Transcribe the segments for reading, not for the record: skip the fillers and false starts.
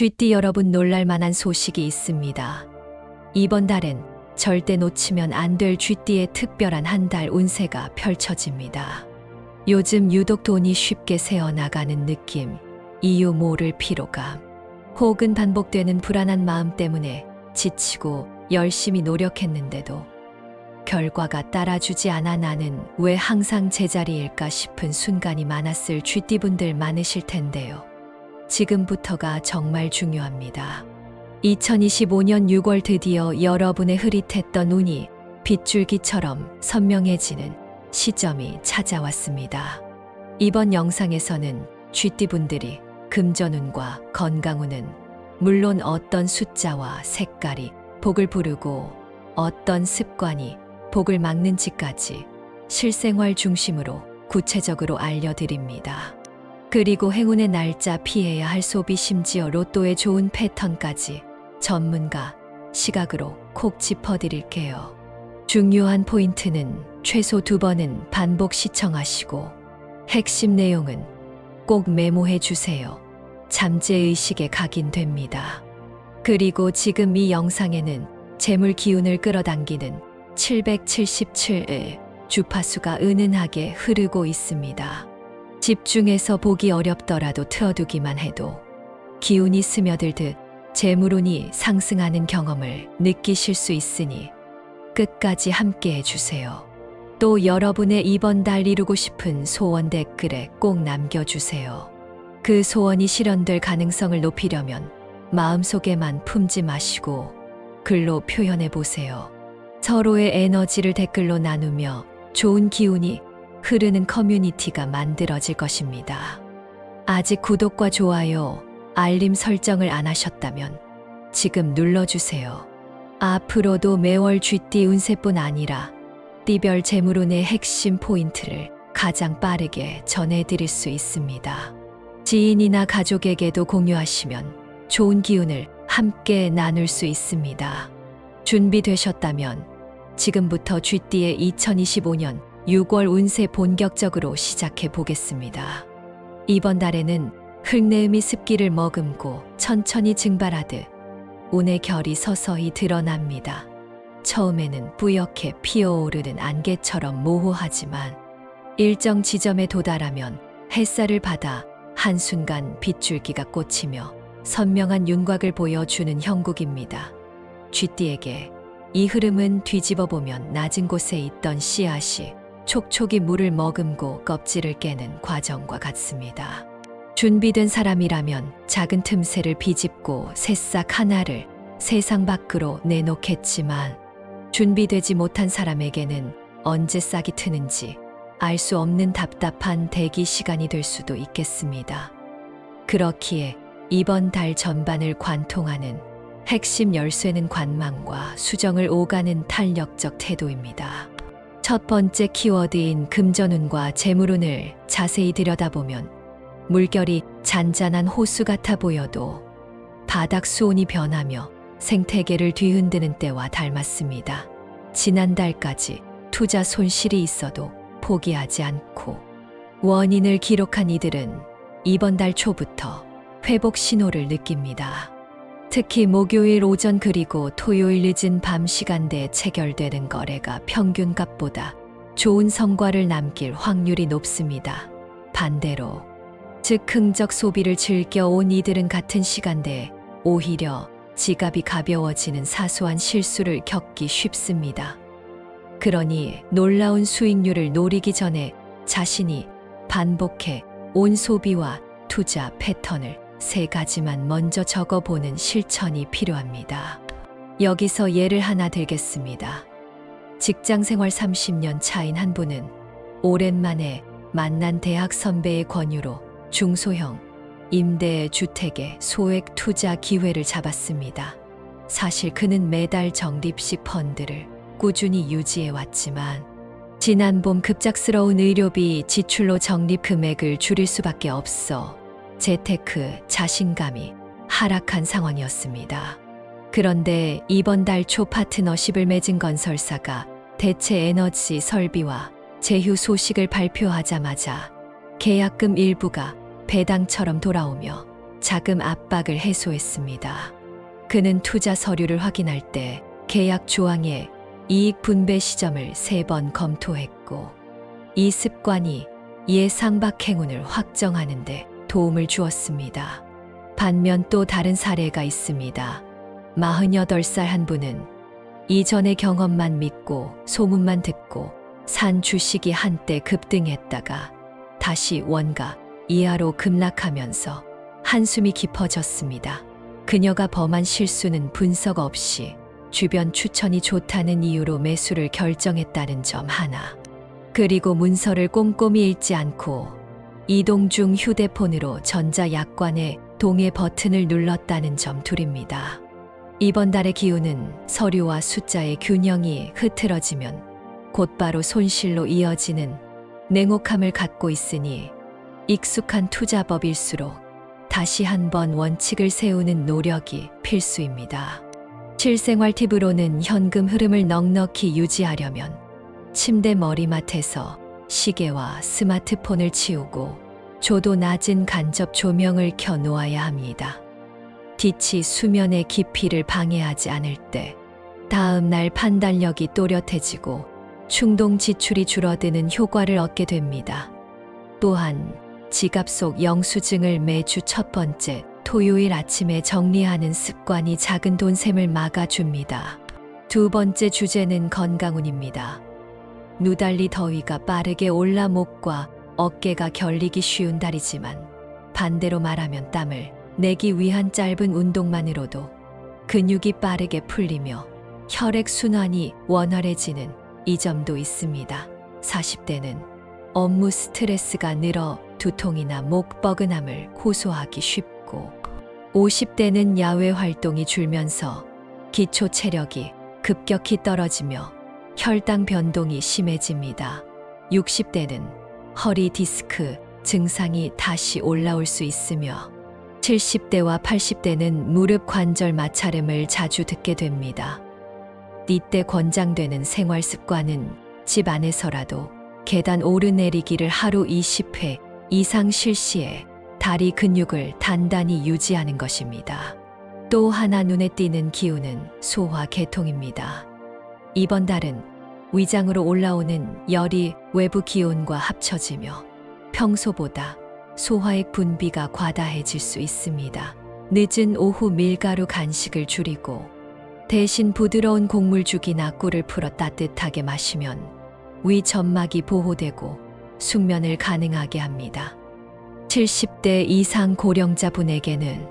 쥐띠 여러분, 놀랄만한 소식이 있습니다. 이번 달엔 절대 놓치면 안 될 쥐띠의 특별한 한 달 운세가 펼쳐집니다. 요즘 유독 돈이 쉽게 새어나가는 느낌, 이유 모를 피로감, 혹은 반복되는 불안한 마음 때문에 지치고 열심히 노력했는데도 결과가 따라주지 않아 나는 왜 항상 제자리일까 싶은 순간이 많았을 쥐띠분들 많으실 텐데요. 지금부터가 정말 중요합니다. 2025년 6월 드디어 여러분의 흐릿했던 운이 빗줄기처럼 선명해지는 시점이 찾아왔습니다. 이번 영상에서는 쥐띠분들이 금전운과 건강운은 물론 어떤 숫자와 색깔이 복을 부르고 어떤 습관이 복을 막는지까지 실생활 중심으로 구체적으로 알려드립니다. 그리고 행운의 날짜, 피해야 할 소비, 심지어 로또의 좋은 패턴까지 전문가 시각으로 콕 짚어드릴게요. 중요한 포인트는 최소 2번은 반복 시청하시고 핵심 내용은 꼭 메모해 주세요. 잠재의식에 각인됩니다. 그리고 지금 이 영상에는 재물 기운을 끌어당기는 777의 주파수가 은은하게 흐르고 있습니다. 집중해서 보기 어렵더라도 틀어두기만 해도 기운이 스며들듯 재물운이 상승하는 경험을 느끼실 수 있으니 끝까지 함께 해주세요. 또 여러분의 이번 달 이루고 싶은 소원 댓글에 꼭 남겨주세요. 그 소원이 실현될 가능성을 높이려면 마음속에만 품지 마시고 글로 표현해 보세요. 서로의 에너지를 댓글로 나누며 좋은 기운이 흐르는 커뮤니티가 만들어질 것입니다. 아직 구독과 좋아요, 알림 설정을 안 하셨다면 지금 눌러주세요. 앞으로도 매월 쥐띠 운세뿐 아니라 띠별 재물운의 핵심 포인트를 가장 빠르게 전해드릴 수 있습니다. 지인이나 가족에게도 공유하시면 좋은 기운을 함께 나눌 수 있습니다. 준비되셨다면 지금부터 쥐띠의 2025년 6월 운세 본격적으로 시작해 보겠습니다. 이번 달에는 흙내음이 습기를 머금고 천천히 증발하듯 운의 결이 서서히 드러납니다. 처음에는 뿌옇게 피어오르는 안개처럼 모호하지만 일정 지점에 도달하면 햇살을 받아 한순간 빗줄기가 꽂히며 선명한 윤곽을 보여주는 형국입니다. 쥐띠에게 이 흐름은 뒤집어 보면 낮은 곳에 있던 씨앗이 촉촉이 물을 머금고 껍질을 깨는 과정과 같습니다. 준비된 사람이라면 작은 틈새를 비집고 새싹 하나를 세상 밖으로 내놓겠지만 준비되지 못한 사람에게는 언제 싹이 트는지 알 수 없는 답답한 대기 시간이 될 수도 있겠습니다. 그렇기에 이번 달 전반을 관통하는 핵심 열쇠는 관망과 수정을 오가는 탄력적 태도입니다. 첫 번째 키워드인 금전운과 재물운을 자세히 들여다보면 물결이 잔잔한 호수 같아 보여도 바닥 수온이 변하며 생태계를 뒤흔드는 때와 닮았습니다. 지난달까지 투자 손실이 있어도 포기하지 않고 원인을 기록한 이들은 이번 달 초부터 회복 신호를 느낍니다. 특히 목요일 오전 그리고 토요일 늦은 밤 시간대에 체결되는 거래가 평균값보다 좋은 성과를 남길 확률이 높습니다. 반대로 즉흥적 소비를 즐겨온 이들은 같은 시간대에 오히려 지갑이 가벼워지는 사소한 실수를 겪기 쉽습니다. 그러니 놀라운 수익률을 노리기 전에 자신이 반복해 온 소비와 투자 패턴을 3가지만 먼저 적어보는 실천이 필요합니다. 여기서 예를 하나 들겠습니다. 직장생활 30년 차인 한 분은 오랜만에 만난 대학 선배의 권유로 중소형 임대주택의 소액 투자 기회를 잡았습니다. 사실 그는 매달 적립식 펀드를 꾸준히 유지해왔지만 지난 봄 급작스러운 의료비 지출로 적립 금액을 줄일 수밖에 없어 재테크 자신감이 하락한 상황이었습니다. 그런데 이번 달 초 파트너십을 맺은 건설사가 대체 에너지 설비와 제휴 소식을 발표하자마자 계약금 일부가 배당처럼 돌아오며 자금 압박을 해소했습니다. 그는 투자 서류를 확인할 때 계약 조항에 이익 분배 시점을 3번 검토했고, 이 습관이 예상밖 행운을 확정하는 데 도움을 주었습니다. 반면 또 다른 사례가 있습니다. 48살 한 분은 이전의 경험만 믿고 소문만 듣고 산 주식이 한때 급등했다가 다시 원가 이하로 급락하면서 한숨이 깊어졌습니다. 그녀가 범한 실수는 분석 없이 주변 추천이 좋다는 이유로 매수를 결정했다는 점 하나, 그리고 문서를 꼼꼼히 읽지 않고 이동 중 휴대폰으로 전자약관의 동의 버튼을 눌렀다는 점 둘입니다. 이번 달의 기운은 서류와 숫자의 균형이 흐트러지면 곧바로 손실로 이어지는 냉혹함을 갖고 있으니, 익숙한 투자법일수록 다시 한번 원칙을 세우는 노력이 필수입니다. 실생활 팁으로는 현금 흐름을 넉넉히 유지하려면 침대 머리맡에서 시계와 스마트폰을 치우고 조도 낮은 간접 조명을 켜 놓아야 합니다. 빛이 수면의 깊이를 방해하지 않을 때 다음 날 판단력이 또렷해지고 충동 지출이 줄어드는 효과를 얻게 됩니다. 또한 지갑 속 영수증을 매주 첫 번째 토요일 아침에 정리하는 습관이 작은 돈샘을 막아줍니다. 두 번째 주제는 건강운입니다. 누달리 더위가 빠르게 올라 목과 어깨가 결리기 쉬운 달이지만, 반대로 말하면 땀을 내기 위한 짧은 운동만으로도 근육이 빠르게 풀리며 혈액순환이 원활해지는 이 점도 있습니다. 40대는 업무 스트레스가 늘어 두통이나 목 뻐근함을 호소하기 쉽고, 50대는 야외 활동이 줄면서 기초 체력이 급격히 떨어지며 혈당 변동이 심해집니다. 60대는 허리 디스크 증상이 다시 올라올 수 있으며, 70대와 80대는 무릎 관절 마찰음을 자주 듣게 됩니다. 이때 권장되는 생활 습관은 집 안에서라도 계단 오르내리기를 하루 20회 이상 실시해 다리 근육을 단단히 유지하는 것입니다. 또 하나 눈에 띄는 기운은 소화 계통입니다. 이번 달은 위장으로 올라오는 열이 외부 기온과 합쳐지며 평소보다 소화액 분비가 과다해질 수 있습니다. 늦은 오후 밀가루 간식을 줄이고 대신 부드러운 곡물죽이나 꿀을 풀어 따뜻하게 마시면 위 점막이 보호되고 숙면을 가능하게 합니다. 70대 이상 고령자분에게는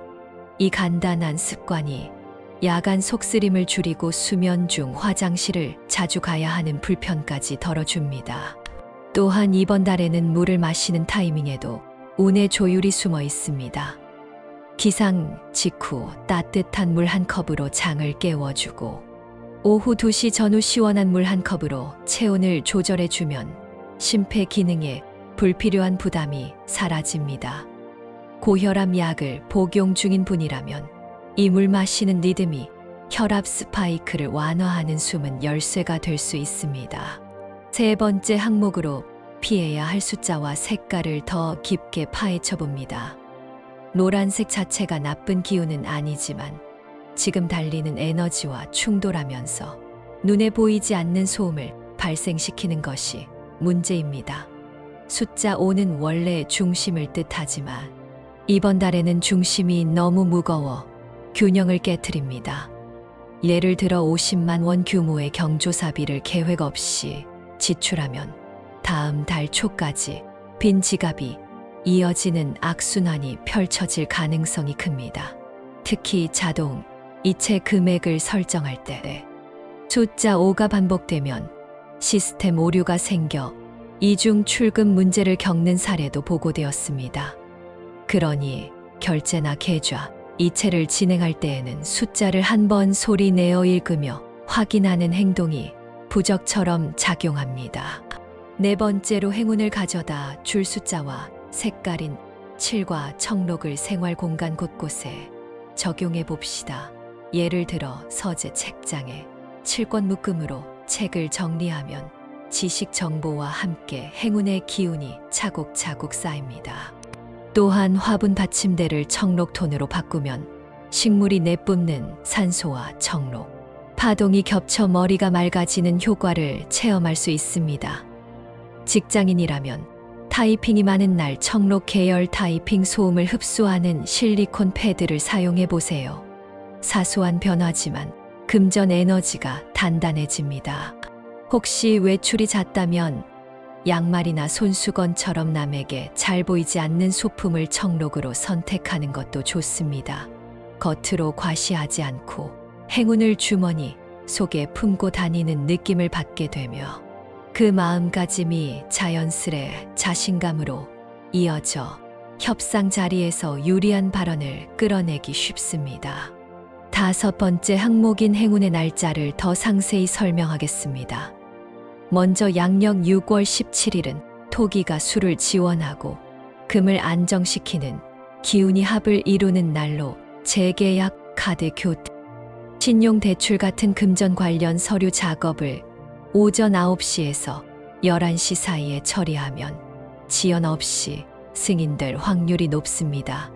이 간단한 습관이 야간 속쓰림을 줄이고 수면 중 화장실을 자주 가야 하는 불편까지 덜어줍니다. 또한 이번 달에는 물을 마시는 타이밍에도 운의 조율이 숨어 있습니다. 기상 직후 따뜻한 물 한 컵으로 장을 깨워주고, 오후 2시 전후 시원한 물 한 컵으로 체온을 조절해주면 심폐 기능에 불필요한 부담이 사라집니다. 고혈압 약을 복용 중인 분이라면 이 물 마시는 리듬이 혈압 스파이크를 완화하는 숨은 열쇠가 될 수 있습니다. 세 번째 항목으로 피해야 할 숫자와 색깔을 더 깊게 파헤쳐 봅니다. 노란색 자체가 나쁜 기운은 아니지만 지금 달리는 에너지와 충돌하면서 눈에 보이지 않는 소음을 발생시키는 것이 문제입니다. 숫자 5는 원래 중심을 뜻하지만 이번 달에는 중심이 너무 무거워 균형을 깨트립니다. 예를 들어 50만 원 규모의 경조사비를 계획 없이 지출하면 다음 달 초까지 빈 지갑이 이어지는 악순환이 펼쳐질 가능성이 큽니다. 특히 자동 이체 금액을 설정할 때 숫자 5가 반복되면 시스템 오류가 생겨 이중 출금 문제를 겪는 사례도 보고되었습니다. 그러니 결제나 계좌, 이체를 진행할 때에는 숫자를 한 번 소리 내어 읽으며 확인하는 행동이 부적처럼 작용합니다. 네 번째로 행운을 가져다 줄 숫자와 색깔인 7과 청록을 생활 공간 곳곳에 적용해 봅시다. 예를 들어 서재 책장에 7권 묶음으로 책을 정리하면 지식 정보와 함께 행운의 기운이 차곡차곡 쌓입니다. 또한 화분 받침대를 청록톤으로 바꾸면 식물이 내뿜는 산소와 청록, 파동이 겹쳐 머리가 맑아지는 효과를 체험할 수 있습니다. 직장인이라면 타이핑이 많은 날 청록 계열 타이핑 소음을 흡수하는 실리콘 패드를 사용해 보세요. 사소한 변화지만 금전 에너지가 단단해집니다. 혹시 외출이 잦다면 양말이나 손수건처럼 남에게 잘 보이지 않는 소품을 청록으로 선택하는 것도 좋습니다. 겉으로 과시하지 않고 행운을 주머니 속에 품고 다니는 느낌을 받게 되며 그 마음가짐이 자연스레 자신감으로 이어져 협상 자리에서 유리한 발언을 끌어내기 쉽습니다. 5번째 항목인 행운의 날짜를 더 상세히 설명하겠습니다. 먼저 양력 6월 17일은 토기가 수를 지원하고 금을 안정시키는 기운이 합을 이루는 날로 재계약, 카드 교환, 신용대출 같은 금전 관련 서류 작업을 오전 9시에서 11시 사이에 처리하면 지연 없이 승인될 확률이 높습니다.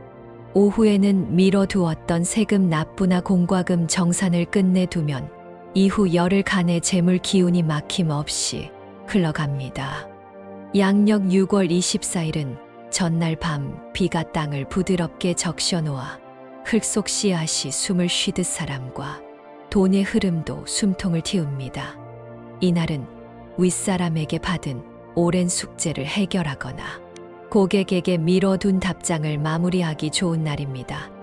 오후에는 미뤄두었던 세금 납부나 공과금 정산을 끝내두면 이후 열흘간의 재물 기운이 막힘없이 흘러갑니다. 양력 6월 24일은 전날 밤 비가 땅을 부드럽게 적셔놓아 흙 속 씨앗이 숨을 쉬듯 사람과 돈의 흐름도 숨통을 틔웁니다. 이날은 윗사람에게 받은 오랜 숙제를 해결하거나 고객에게 미뤄둔 답장을 마무리하기 좋은 날입니다.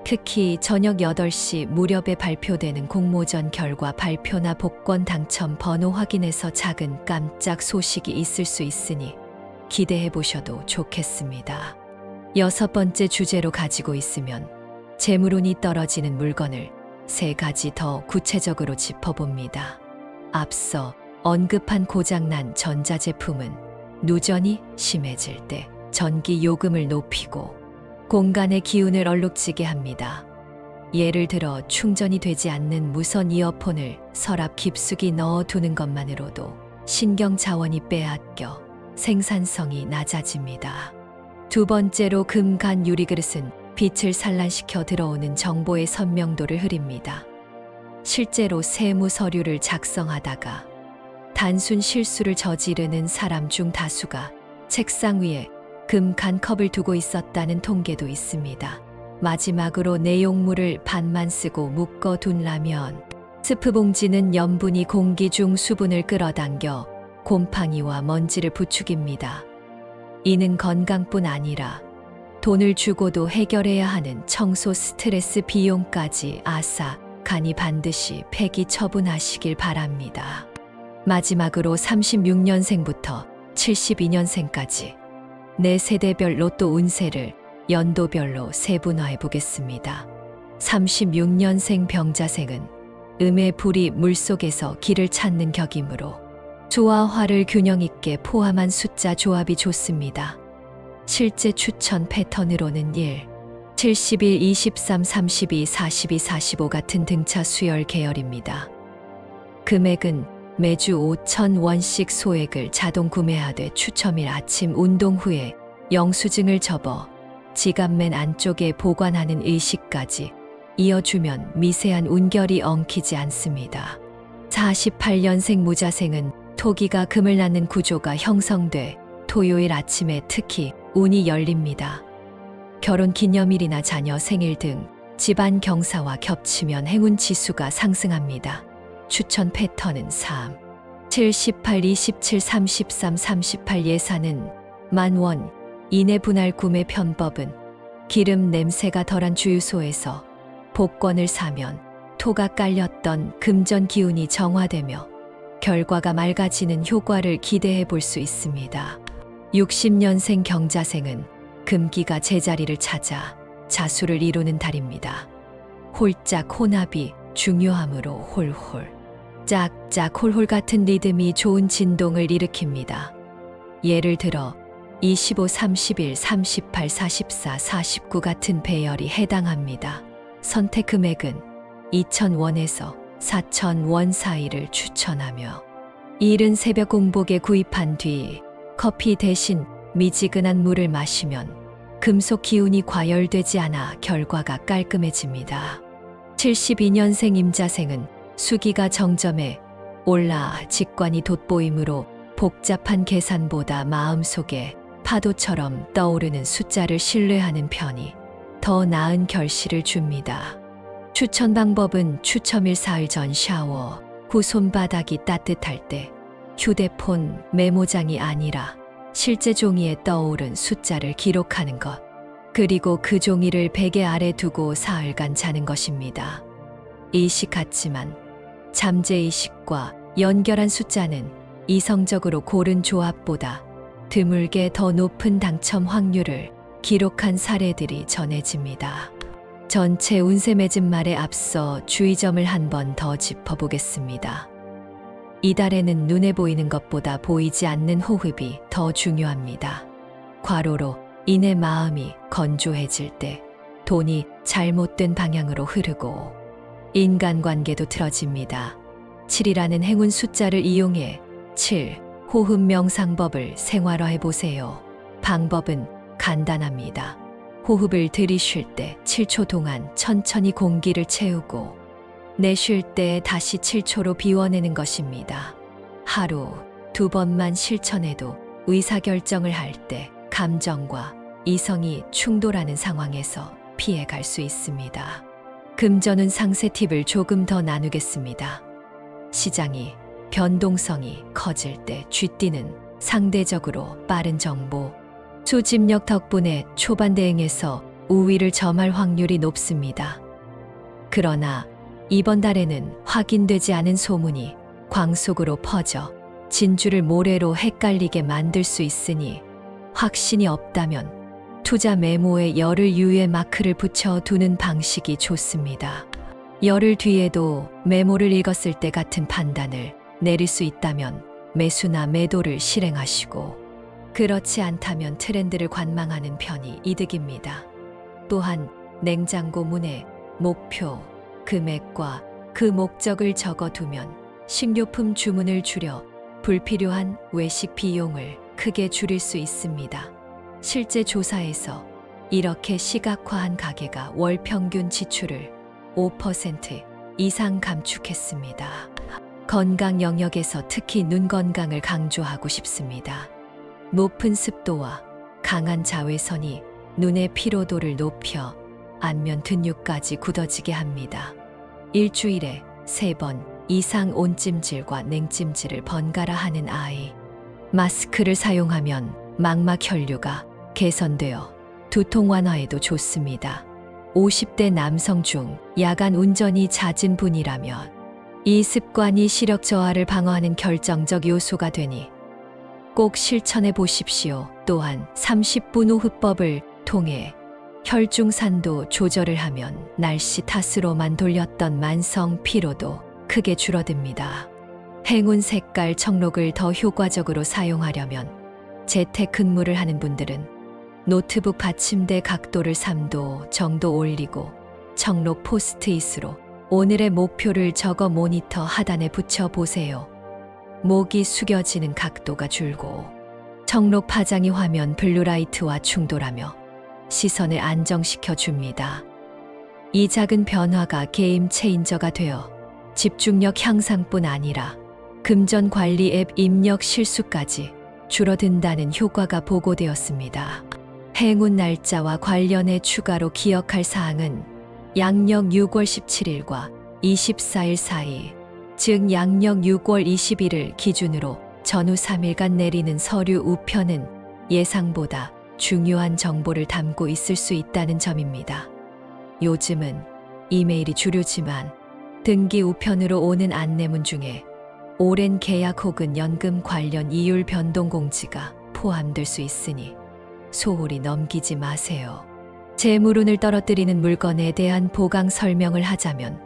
특히 저녁 8시 무렵에 발표되는 공모전 결과 발표나 복권 당첨 번호 확인에서 작은 깜짝 소식이 있을 수 있으니 기대해 보셔도 좋겠습니다. 6번째 주제로 가지고 있으면 재물운이 떨어지는 물건을 3가지 더 구체적으로 짚어봅니다. 앞서 언급한 고장난 전자제품은 누전이 심해질 때 전기 요금을 높이고 공간의 기운을 얼룩지게 합니다. 예를 들어 충전이 되지 않는 무선 이어폰을 서랍 깊숙이 넣어두는 것만으로도 신경 자원이 빼앗겨 생산성이 낮아집니다. 2번째로 금간 유리그릇은 빛을 산란시켜 들어오는 정보의 선명도를 흐립니다. 실제로 세무 서류를 작성하다가 단순 실수를 저지르는 사람 중 다수가 책상 위에 금간 컵을 두고 있었다는 통계도 있습니다. 마지막으로 내용물을 반만 쓰고 묶어둔 라면, 스프 봉지는 염분이 공기 중 수분을 끌어당겨 곰팡이와 먼지를 부추깁니다. 이는 건강뿐 아니라 돈을 주고도 해결해야 하는 청소 스트레스 비용까지 아사간이 반드시 폐기 처분하시길 바랍니다. 마지막으로 36년생부터 72년생까지 4세대별 로또 운세를 연도별로 세분화해 보겠습니다. 36년생 병자생은 음의 불이 물속에서 길을 찾는 격이므로 조와 화를 균형 있게 포함한 숫자 조합이 좋습니다. 실제 추천 패턴으로는 1, 71, 23, 32, 42, 45 같은 등차 수열 계열입니다. 금액은 매주 5,000원씩 소액을 자동 구매하되 추첨일 아침 운동 후에 영수증을 접어 지갑 맨 안쪽에 보관하는 의식까지 이어주면 미세한 운결이 엉키지 않습니다. 48년생 무자생은 토기가 금을 낳는 구조가 형성돼 토요일 아침에 특히 운이 열립니다. 결혼 기념일이나 자녀 생일 등 집안 경사와 겹치면 행운 지수가 상승합니다. 추천 패턴은 3, 7, 18, 27, 33, 38 예산은 10,000원 이내 분할 구매 편법은 기름 냄새가 덜한 주유소에서 복권을 사면 토가 깔렸던 금전 기운이 정화되며 결과가 맑아지는 효과를 기대해 볼 수 있습니다. 60년생 경자생은 금기가 제자리를 찾아 자수를 이루는 달입니다. 홀짝 혼합이 중요하므로 홀홀, 짝짝 홀홀 같은 리듬이 좋은 진동을 일으킵니다. 예를 들어 25, 31, 38, 44, 49 같은 배열이 해당합니다. 선택 금액은 2,000원에서 4,000원 사이를 추천하며 이른 새벽 공복에 구입한 뒤 커피 대신 미지근한 물을 마시면 금속 기운이 과열되지 않아 결과가 깔끔해집니다. 72년생 임자생은 수기가 정점에 올라 직관이 돋보이므로 복잡한 계산보다 마음속에 파도처럼 떠오르는 숫자를 신뢰하는 편이 더 나은 결실을 줍니다. 추천 방법은 추첨일 사흘 전 샤워 후 손바닥이 따뜻할 때 휴대폰 메모장이 아니라 실제 종이에 떠오른 숫자를 기록하는 것. 그리고 그 종이를 베개 아래 두고 사흘간 자는 것입니다. 이식 같지만 잠재의식과 연결한 숫자는 이성적으로 고른 조합보다 드물게 더 높은 당첨 확률을 기록한 사례들이 전해집니다. 전체 운세 매진 말에 앞서 주의점을 한 번 더 짚어보겠습니다. 이달에는 눈에 보이는 것보다 보이지 않는 호흡이 더 중요합니다. 괄호로 이내 마음이 건조해질 때 돈이 잘못된 방향으로 흐르고 인간관계도 틀어집니다. 7이라는 행운 숫자를 이용해 7 호흡 명상법을 생활화해 보세요. 방법은 간단합니다. 호흡을 들이쉴 때 7초 동안 천천히 공기를 채우고 내쉴 때 다시 7초로 비워내는 것입니다. 하루 2번만 실천해도 의사결정을 할 때 감정과 이성이 충돌하는 상황에서 피해갈 수 있습니다. 금전운 상세 팁을 조금 더 나누겠습니다. 시장이 변동성이 커질 때 쥐띠는 상대적으로 빠른 정보, 수집력 덕분에 초반 대응에서 우위를 점할 확률이 높습니다. 그러나 이번 달에는 확인되지 않은 소문이 광속으로 퍼져 진주를 모래로 헷갈리게 만들 수 있으니 확신이 없다면 투자 메모에 열흘 유예 마크를 붙여 두는 방식이 좋습니다. 열흘 뒤에도 메모를 읽었을 때 같은 판단을 내릴 수 있다면 매수나 매도를 실행하시고 그렇지 않다면 트렌드를 관망하는 편이 이득입니다. 또한 냉장고 문에 목표, 금액과 그 목적을 적어두면 식료품 주문을 줄여 불필요한 외식 비용을 크게 줄일 수 있습니다. 실제 조사에서 이렇게 시각화한 가게가 월 평균 지출을 5% 이상 감축했습니다. 건강 영역에서 특히 눈 건강을 강조하고 싶습니다. 높은 습도와 강한 자외선이 눈의 피로도를 높여 안면 근육까지 굳어지게 합니다. 일주일에 3번 이상 온찜질과 냉찜질을 번갈아 하는 아이. 마스크를 사용하면 망막 혈류가 개선되어 두통 완화에도 좋습니다. 50대 남성 중 야간 운전이 잦은 분이라면 이 습관이 시력 저하를 방어하는 결정적 요소가 되니 꼭 실천해 보십시오. 또한 30분 호흡법을 통해 혈중산도 조절을 하면 날씨 탓으로만 돌렸던 만성 피로도 크게 줄어듭니다. 행운 색깔 청록을 더 효과적으로 사용하려면 재택 근무를 하는 분들은 노트북 받침대 각도를 3도 정도 올리고 청록 포스트잇으로 오늘의 목표를 적어 모니터 하단에 붙여 보세요. 목이 숙여지는 각도가 줄고 청록 파장이 화면 블루라이트와 충돌하며 시선을 안정시켜 줍니다. 이 작은 변화가 게임 체인저가 되어 집중력 향상뿐 아니라 금전 관리 앱 입력 실수까지 줄어든다는 효과가 보고되었습니다. 행운 날짜와 관련해 추가로 기억할 사항은 양력 6월 17일과 24일 사이, 즉 양력 6월 20일을 기준으로 전후 3일간 내리는 서류 우편은 예상보다 중요한 정보를 담고 있을 수 있다는 점입니다. 요즘은 이메일이 주류지만 등기 우편으로 오는 안내문 중에 오랜 계약 혹은 연금 관련 이율 변동 공지가 포함될 수 있으니 소홀히 넘기지 마세요. 재물운을 떨어뜨리는 물건에 대한 보강 설명을 하자면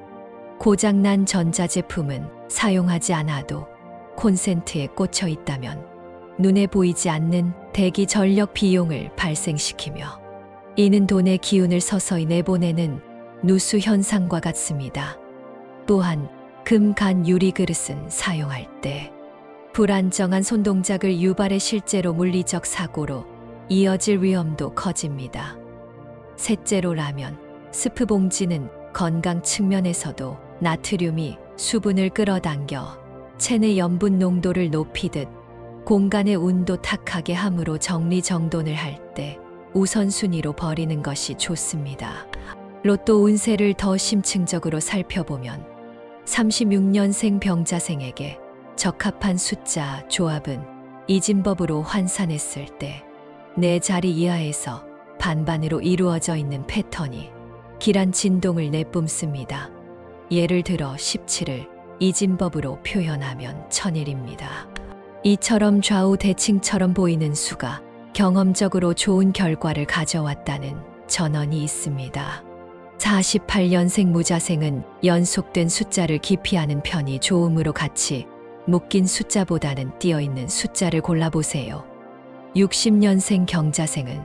고장난 전자제품은 사용하지 않아도 콘센트에 꽂혀 있다면 눈에 보이지 않는 대기 전력 비용을 발생시키며 이는 돈의 기운을 서서히 내보내는 누수 현상과 같습니다. 또한 금, 간, 유리 그릇은 사용할 때 불안정한 손동작을 유발해 실제로 물리적 사고로 이어질 위험도 커집니다. 셋째로 라면, 스프 봉지는 건강 측면에서도 나트륨이 수분을 끌어당겨 체내 염분 농도를 높이듯 공간의 온도 탁하게 함으로 정리정돈을 할 때 우선순위로 버리는 것이 좋습니다. 로또 운세를 더 심층적으로 살펴보면 36년생 병자생에게 적합한 숫자 조합은 이진법으로 환산했을 때 네 자리 이하에서 반반으로 이루어져 있는 패턴이 길한 진동을 내뿜습니다. 예를 들어 17을 이진법으로 표현하면 천일입니다. 이처럼 좌우 대칭처럼 보이는 수가 경험적으로 좋은 결과를 가져왔다는 전언이 있습니다. 48년생 무자생은 연속된 숫자를 기피하는 편이 좋으므로 같이 묶인 숫자보다는 띄어있는 숫자를 골라보세요. 60년생 경자생은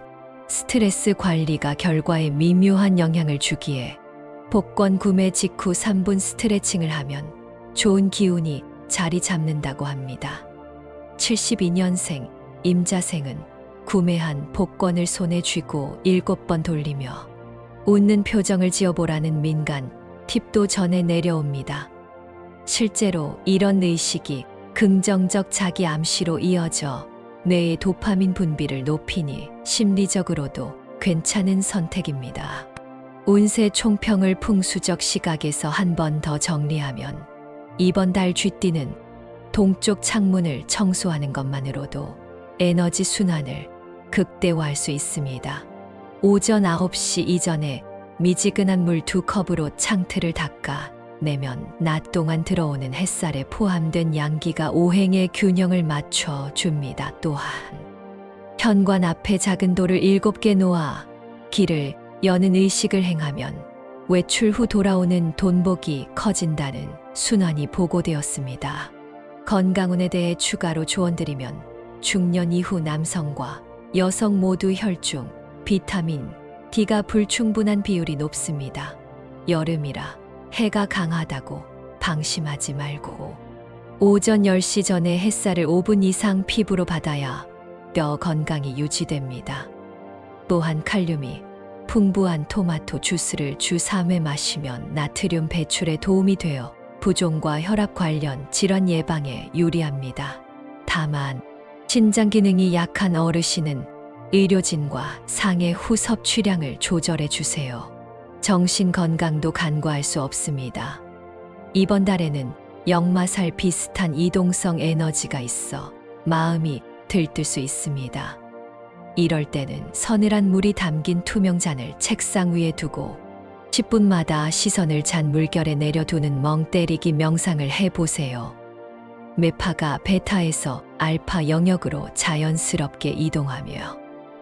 스트레스 관리가 결과에 미묘한 영향을 주기에 복권 구매 직후 3분 스트레칭을 하면 좋은 기운이 자리 잡는다고 합니다. 72년생 임자생은 구매한 복권을 손에 쥐고 7번 돌리며 웃는 표정을 지어보라는 민간 팁도 전해 내려옵니다. 실제로 이런 의식이 긍정적 자기 암시로 이어져 뇌의 도파민 분비를 높이니 심리적으로도 괜찮은 선택입니다. 운세 총평을 풍수적 시각에서 한 번 더 정리하면 이번 달 쥐띠는 동쪽 창문을 청소하는 것만으로도 에너지 순환을 극대화할 수 있습니다. 오전 9시 이전에 미지근한 물 2컵으로 창틀을 닦아 내면 낮 동안 들어오는 햇살에 포함된 양기가 오행의 균형을 맞춰 줍니다. 또한 현관 앞에 작은 돌을 7개 놓아 길을 여는 의식을 행하면 외출 후 돌아오는 돈복이 커진다는 순환이 보고되었습니다. 건강운에 대해 추가로 조언드리면 중년 이후 남성과 여성 모두 혈중, 비타민 D가 불충분한 비율이 높습니다. 여름이라 해가 강하다고 방심하지 말고 오전 10시 전에 햇살을 5분 이상 피부로 받아야 뼈 건강이 유지됩니다. 또한 칼륨이 풍부한 토마토 주스를 주 3회 마시면 나트륨 배출에 도움이 되어 부종과 혈압 관련 질환 예방에 유리합니다. 다만 신장 기능이 약한 어르신은 의료진과 상해 후 섭취량을 조절해 주세요. 정신 건강도 간과할 수 없습니다. 이번 달에는 역마살 비슷한 이동성 에너지가 있어 마음이 들뜰 수 있습니다. 이럴 때는 서늘한 물이 담긴 투명 잔을 책상 위에 두고 10분마다 시선을 잔 물결에 내려두는 멍 때리기 명상을 해보세요. 매파가 베타에서 알파 영역으로 자연스럽게 이동하며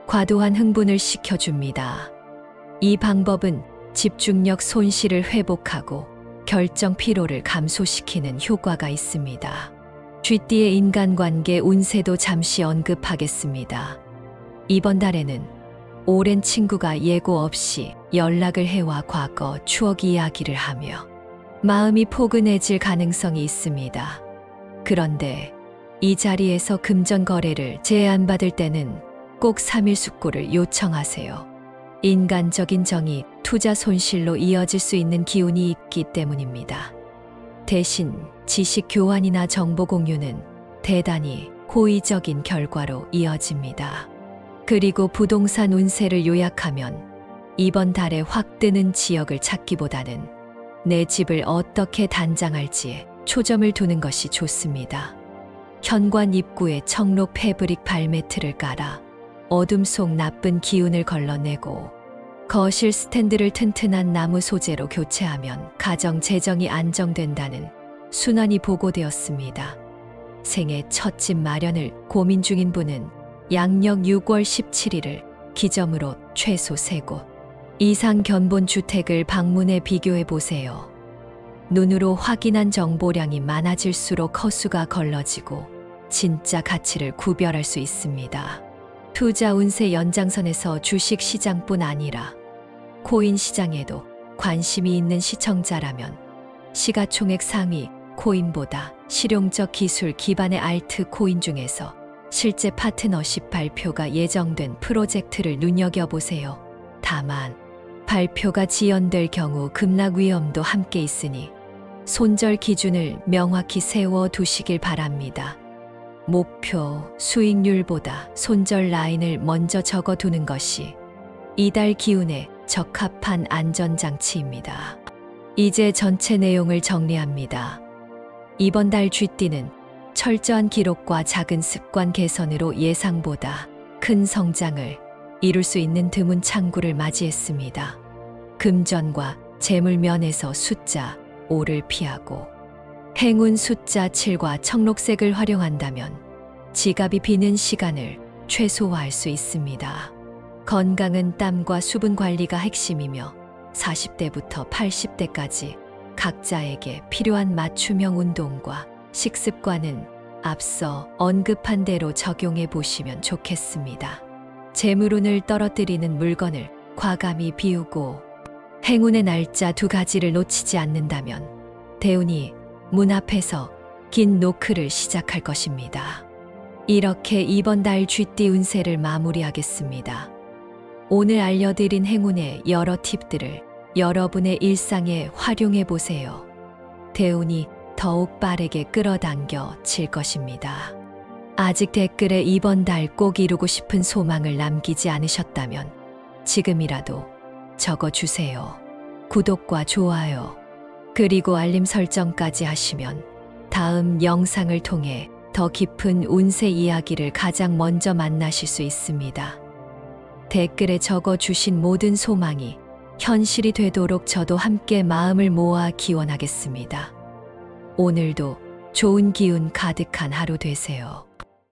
과도한 흥분을 식혀줍니다. 이 방법은 집중력 손실을 회복하고 결정 피로를 감소시키는 효과가 있습니다. 쥐띠의 인간관계 운세도 잠시 언급하겠습니다. 이번 달에는 오랜 친구가 예고 없이 연락을 해와 과거 추억 이야기를 하며 마음이 포근해질 가능성이 있습니다. 그런데 이 자리에서 금전 거래를 제안받을 때는 꼭 3일 숙고를 요청하세요. 인간적인 정이 투자 손실로 이어질 수 있는 기운이 있기 때문입니다. 대신 지식 교환이나 정보 공유는 대단히 호의적인 결과로 이어집니다. 그리고 부동산 운세를 요약하면 이번 달에 확 뜨는 지역을 찾기보다는 내 집을 어떻게 단장할지에 초점을 두는 것이 좋습니다. 현관 입구에 청록 패브릭 발매트를 깔아 어둠 속 나쁜 기운을 걸러내고 거실 스탠드를 튼튼한 나무 소재로 교체하면 가정 재정이 안정된다는 순환이 보고되었습니다. 생애 첫 집 마련을 고민 중인 분은 양력 6월 17일을 기점으로 최소 3곳 이상 견본 주택을 방문해 비교해 보세요. 눈으로 확인한 정보량이 많아질수록 허수가 걸러지고 진짜 가치를 구별할 수 있습니다. 투자 운세 연장선에서 주식 시장뿐 아니라 코인 시장에도 관심이 있는 시청자라면 시가총액 상위 코인보다 실용적 기술 기반의 알트 코인 중에서 실제 파트너십 발표가 예정된 프로젝트를 눈여겨보세요. 다만 발표가 지연될 경우 급락 위험도 함께 있으니 손절 기준을 명확히 세워 두시길 바랍니다. 목표 수익률보다 손절 라인을 먼저 적어 두는 것이 이달 기운에 적합한 안전장치입니다. 이제 전체 내용을 정리합니다. 이번 달 쥐띠는 철저한 기록과 작은 습관 개선으로 예상보다 큰 성장을 이룰 수 있는 드문 창구를 맞이했습니다. 금전과 재물 면에서 숫자 5를 피하고 행운 숫자 7과 청록색을 활용한다면 지갑이 비는 시간을 최소화할 수 있습니다. 건강은 땀과 수분 관리가 핵심이며 40대부터 80대까지 각자에게 필요한 맞춤형 운동과 식습관은 앞서 언급한 대로 적용해 보시면 좋겠습니다. 재물운을 떨어뜨리는 물건을 과감히 비우고 행운의 날짜 2가지를 놓치지 않는다면 대운이 문 앞에서 긴 노크를 시작할 것입니다. 이렇게 이번 달 쥐띠 운세를 마무리하겠습니다. 오늘 알려드린 행운의 여러 팁들을 여러분의 일상에 활용해 보세요. 대운이 더욱 빠르게 끌어당겨 질 것입니다. 아직 댓글에 이번 달 꼭 이루고 싶은 소망을 남기지 않으셨다면 지금이라도 적어주세요. 구독과 좋아요, 그리고 알림 설정까지 하시면 다음 영상을 통해 더 깊은 운세 이야기를 가장 먼저 만나실 수 있습니다. 댓글에 적어주신 모든 소망이 현실이 되도록 저도 함께 마음을 모아 기원하겠습니다. 오늘도 좋은 기운 가득한 하루 되세요.